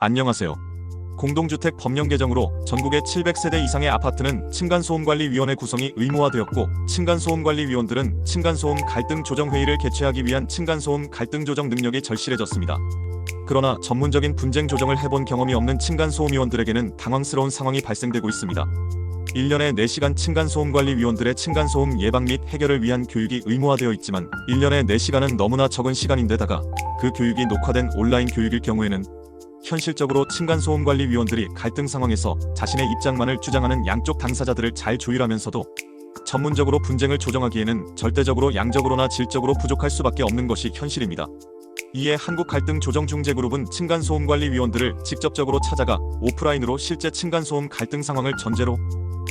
안녕하세요. 공동주택 법령 개정으로 전국의 700세대 이상의 아파트는 층간소음관리위원회 구성이 의무화되었고, 층간소음관리위원들은 층간소음 갈등조정회의를 개최하기 위한 층간소음 갈등조정 능력이 절실해졌습니다. 그러나 전문적인 분쟁 조정을 해본 경험이 없는 층간소음위원들에게는 당황스러운 상황이 발생되고 있습니다. 1년에 4시간 층간소음관리위원들의 층간소음 예방 및 해결을 위한 교육이 의무화되어 있지만 1년에 4시간은 너무나 적은 시간인데다가 그 교육이 녹화된 온라인 교육일 경우에는 현실적으로 층간소음관리위원들이 갈등 상황에서 자신의 입장만을 주장하는 양쪽 당사자들을 잘 조율하면서도 전문적으로 분쟁을 조정하기에는 절대적으로 양적으로나 질적으로 부족할 수밖에 없는 것이 현실입니다. 이에 한국갈등조정중재그룹은 층간소음관리위원들을 직접적으로 찾아가 오프라인으로 실제 층간소음 갈등 상황을 전제로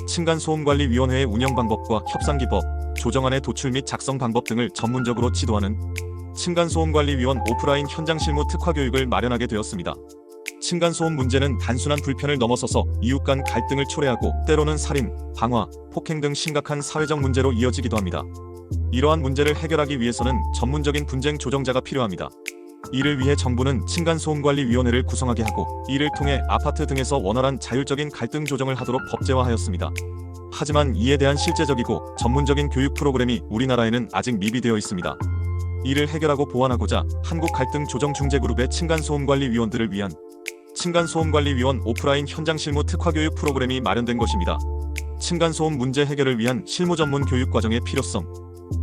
층간소음관리위원회의 운영 방법과 협상기법, 조정안의 도출 및 작성 방법 등을 전문적으로 지도하는 층간소음관리위원 오프라인 현장 실무 특화 교육을 마련하게 되었습니다. 층간소음 문제는 단순한 불편을 넘어서서 이웃 간 갈등을 초래하고 때로는 살인, 방화, 폭행 등 심각한 사회적 문제로 이어지기도 합니다. 이러한 문제를 해결하기 위해서는 전문적인 분쟁 조정자가 필요합니다. 이를 위해 정부는 층간소음관리위원회를 구성하게 하고, 이를 통해 아파트 등에서 원활한 자율적인 갈등 조정을 하도록 법제화하였습니다. 하지만 이에 대한 실제적이고 전문적인 교육 프로그램이 우리나라에는 아직 미비되어 있습니다. 이를 해결하고 보완하고자 한국갈등조정중재그룹의 층간소음관리위원들을 위한 층간소음관리위원 오프라인 현장 실무 특화 교육 프로그램이 마련된 것입니다. 층간소음 문제 해결을 위한 실무 전문 교육 과정의 필요성.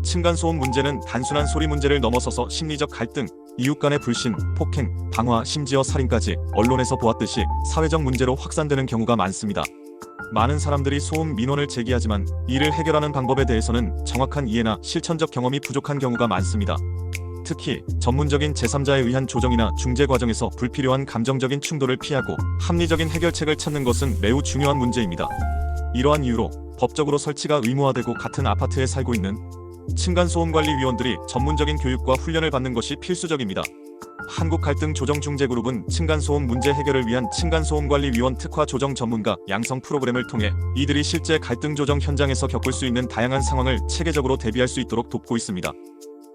층간소음 문제는 단순한 소리 문제를 넘어서서 심리적 갈등, 이웃 간의 불신, 폭행, 방화, 심지어 살인까지 언론에서 보았듯이 사회적 문제로 확산되는 경우가 많습니다. 많은 사람들이 소음 민원을 제기하지만 이를 해결하는 방법에 대해서는 정확한 이해나 실천적 경험이 부족한 경우가 많습니다. 특히 전문적인 제3자에 의한 조정이나 중재 과정에서 불필요한 감정적인 충돌을 피하고 합리적인 해결책을 찾는 것은 매우 중요한 문제입니다. 이러한 이유로 법적으로 설치가 의무화되고 같은 아파트에 살고 있는 층간소음관리위원들이 전문적인 교육과 훈련을 받는 것이 필수적입니다. 한국갈등조정중재그룹은 층간소음 문제 해결을 위한 층간소음관리위원 특화 조정 전문가 양성 프로그램을 통해 이들이 실제 갈등조정 현장에서 겪을 수 있는 다양한 상황을 체계적으로 대비할 수 있도록 돕고 있습니다.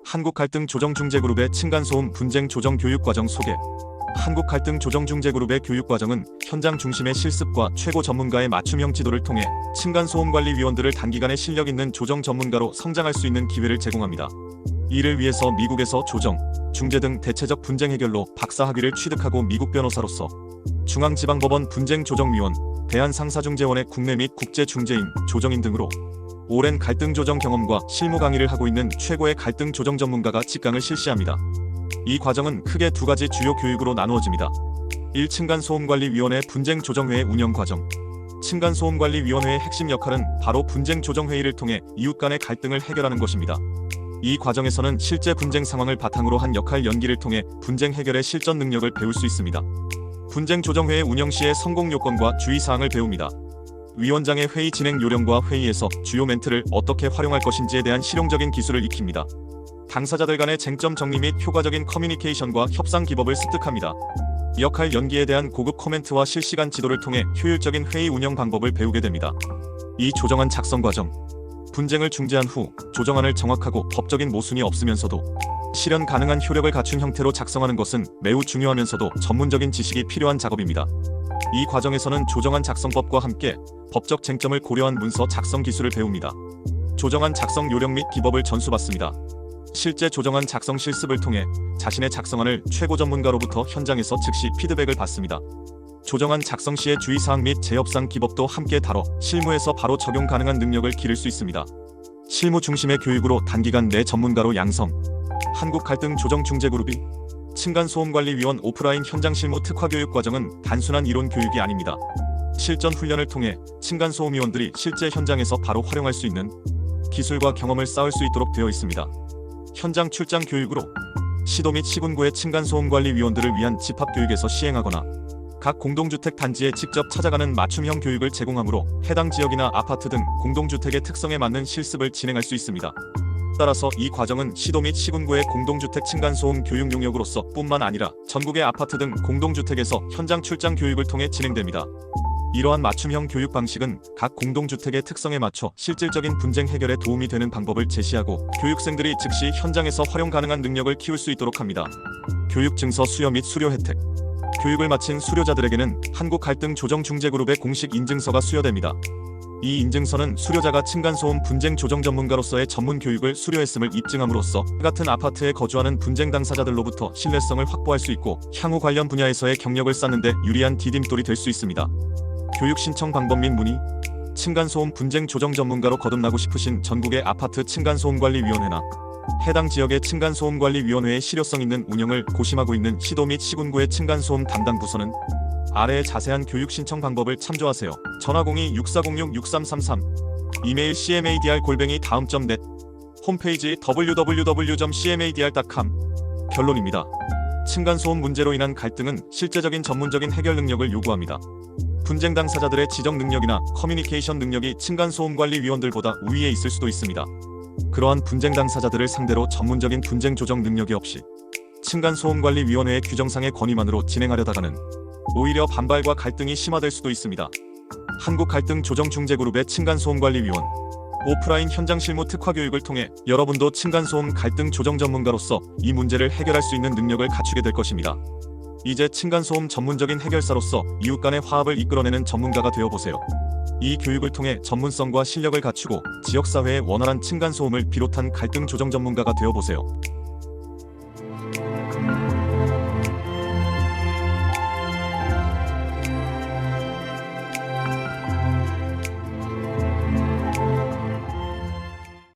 한국갈등조정중재그룹의 층간소음 분쟁 조정 교육과정 소개. 한국갈등조정중재그룹의 교육과정은 현장 중심의 실습과 최고 전문가의 맞춤형 지도를 통해 층간소음관리위원들을 단기간에 실력 있는 조정 전문가로 성장할 수 있는 기회를 제공합니다. 이를 위해서 미국에서 조정, 중재 등 대체적 분쟁 해결로 박사학위를 취득하고 미국 변호사로서 중앙지방법원 분쟁조정위원, 대한상사중재원의 국내 및 국제 중재인, 조정인 등으로 오랜 갈등조정 경험과 실무 강의를 하고 있는 최고의 갈등조정 전문가가 직강을 실시합니다. 이 과정은 크게 두 가지 주요 교육으로 나누어집니다. 1. 층간소음관리위원회 분쟁조정회의 운영 과정. 층간소음관리위원회의 핵심 역할은 바로 분쟁조정회의를 통해 이웃 간의 갈등을 해결하는 것입니다. 이 과정에서는 실제 분쟁 상황을 바탕으로 한 역할 연기를 통해 분쟁 해결의 실전 능력을 배울 수 있습니다. 분쟁조정회의 운영 시의 성공 요건과 주의사항을 배웁니다. 위원장의 회의 진행 요령과 회의에서 주요 멘트를 어떻게 활용할 것인지에 대한 실용적인 기술을 익힙니다. 당사자들 간의 쟁점 정리 및 효과적인 커뮤니케이션과 협상 기법을 습득합니다. 역할 연기에 대한 고급 코멘트와 실시간 지도를 통해 효율적인 회의 운영 방법을 배우게 됩니다. 이 조정안 작성 과정. 분쟁을 중재한 후 조정안을 정확하고 법적인 모순이 없으면서도 실현 가능한 효력을 갖춘 형태로 작성하는 것은 매우 중요하면서도 전문적인 지식이 필요한 작업입니다. 이 과정에서는 조정안 작성법과 함께 법적 쟁점을 고려한 문서 작성 기술을 배웁니다. 조정안 작성 요령 및 기법을 전수받습니다. 실제 조정안 작성 실습을 통해 자신의 작성안을 최고 전문가로부터 현장에서 즉시 피드백을 받습니다. 조정안 작성 시의 주의사항 및 재협상 기법도 함께 다뤄 실무에서 바로 적용 가능한 능력을 기를 수 있습니다. 실무 중심의 교육으로 단기간 내 전문가로 양성. 한국갈등조정중재그룹이 층간소음관리위원 오프라인 현장 실무 특화 교육 과정은 단순한 이론 교육이 아닙니다. 실전 훈련을 통해 층간소음위원들이 실제 현장에서 바로 활용할 수 있는 기술과 경험을 쌓을 수 있도록 되어 있습니다. 현장 출장 교육으로 시도 및 시군구의 층간소음관리위원들을 위한 집합교육에서 시행하거나 각 공동주택 단지에 직접 찾아가는 맞춤형 교육을 제공하므로 해당 지역이나 아파트 등 공동주택의 특성에 맞는 실습을 진행할 수 있습니다. 따라서 이 과정은 시도 및 시군구의 공동주택 층간소음 교육 용역으로서 뿐만 아니라 전국의 아파트 등 공동주택에서 현장 출장 교육을 통해 진행됩니다. 이러한 맞춤형 교육 방식은 각 공동주택의 특성에 맞춰 실질적인 분쟁 해결에 도움이 되는 방법을 제시하고 교육생들이 즉시 현장에서 활용 가능한 능력을 키울 수 있도록 합니다. 교육 증서 수여 및 수료 혜택. 교육을 마친 수료자들에게는 한국갈등조정중재그룹의 공식 인증서가 수여됩니다. 이 인증서는 수료자가 층간소음 분쟁 조정 전문가로서의 전문 교육을 수료했음을 입증함으로써 같은 아파트에 거주하는 분쟁 당사자들로부터 신뢰성을 확보할 수 있고 향후 관련 분야에서의 경력을 쌓는 데 유리한 디딤돌이 될 수 있습니다. 교육 신청 방법 및 문의. 층간소음 분쟁 조정 전문가로 거듭나고 싶으신 전국의 아파트 층간소음관리위원회나 해당 지역의 층간소음관리위원회의 실효성 있는 운영을 고심하고 있는 시도 및 시군구의 층간소음 담당 부서는 아래의 자세한 교육 신청 방법을 참조하세요. 전화 02-6406-6333, 이메일 cmadr@daum.net, 홈페이지 www.cmadr.com. 결론입니다. 층간소음 문제로 인한 갈등은 실제적인 전문적인 해결 능력을 요구합니다. 분쟁 당사자들의 지적 능력이나 커뮤니케이션 능력이 층간소음관리위원들보다 우위에 있을 수도 있습니다. 그러한 분쟁 당사자들을 상대로 전문적인 분쟁 조정 능력이 없이 층간소음관리위원회의 규정상의 권위만으로 진행하려다가는 오히려 반발과 갈등이 심화될 수도 있습니다. 한국갈등조정중재그룹의 층간소음관리위원 오프라인 현장 실무 특화 교육을 통해 여러분도 층간소음 갈등 조정 전문가로서 이 문제를 해결할 수 있는 능력을 갖추게 될 것입니다. 이제 층간소음 전문적인 해결사로서 이웃 간의 화합을 이끌어내는 전문가가 되어보세요. 이 교육을 통해 전문성과 실력을 갖추고 지역사회의 원활한 층간소음을 비롯한 갈등 조정 전문가가 되어보세요.